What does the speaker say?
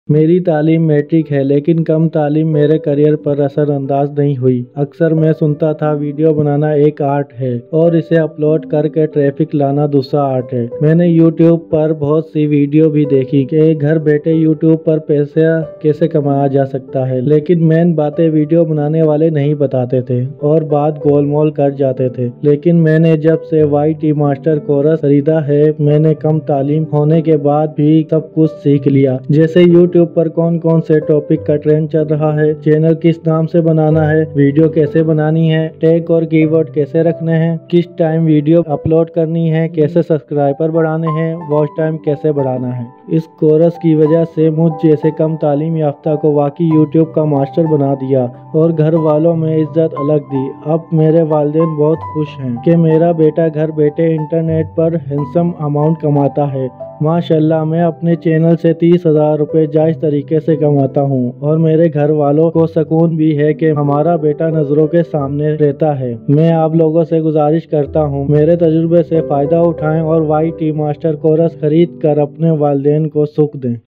मेरी तालीम मैट्रिक है, लेकिन कम तालीम मेरे करियर पर असर अंदाज नहीं हुई। अक्सर मैं सुनता था वीडियो बनाना एक आर्ट है और इसे अपलोड करके ट्रैफिक लाना दूसरा आर्ट है। मैंने यूट्यूब पर बहुत सी वीडियो भी देखी कि घर बैठे यूट्यूब पर पैसे कैसे कमाया जा सकता है, लेकिन मेन बातें वीडियो बनाने वाले नहीं बताते थे और बात गोलमोल कर जाते थे। लेकिन मैंने जब से YT मास्टर कोर्स खरीदा है, मैंने कम तालीम होने के बाद भी सब कुछ सीख लिया। जैसे यूट्यूब पर कौन कौन से टॉपिक का ट्रेंड चल रहा है, चैनल किस नाम से बनाना है, वीडियो कैसे बनानी है, टैग और कीवर्ड कैसे रखने हैं, किस टाइम वीडियो अपलोड करनी है, कैसे सब्सक्राइबर बढ़ाने हैं, वॉच टाइम कैसे बढ़ाना है। इस कोर्स की वजह से मुझ जैसे कम तालीम याफ्ता को वाकई यूट्यूब का मास्टर बना दिया और घर वालों में इज्जत अलग दी। अब मेरे वालिदैन बहुत खुश हैं कि मेरा बेटा घर बैठे इंटरनेट पर हैंडसम अमाउंट कमाता है। माशाल्लाह, मैं अपने चैनल से 30,000 रुपए जायज तरीके से कमाता हूँ और मेरे घर वालों को सुकून भी है कि हमारा बेटा नजरों के सामने रहता है। मैं आप लोगों से गुजारिश करता हूँ, मेरे तजुर्बे से फायदा उठाएं और YT मास्टर कोर्स खरीद कर अपने वालिदैन को सुख दें।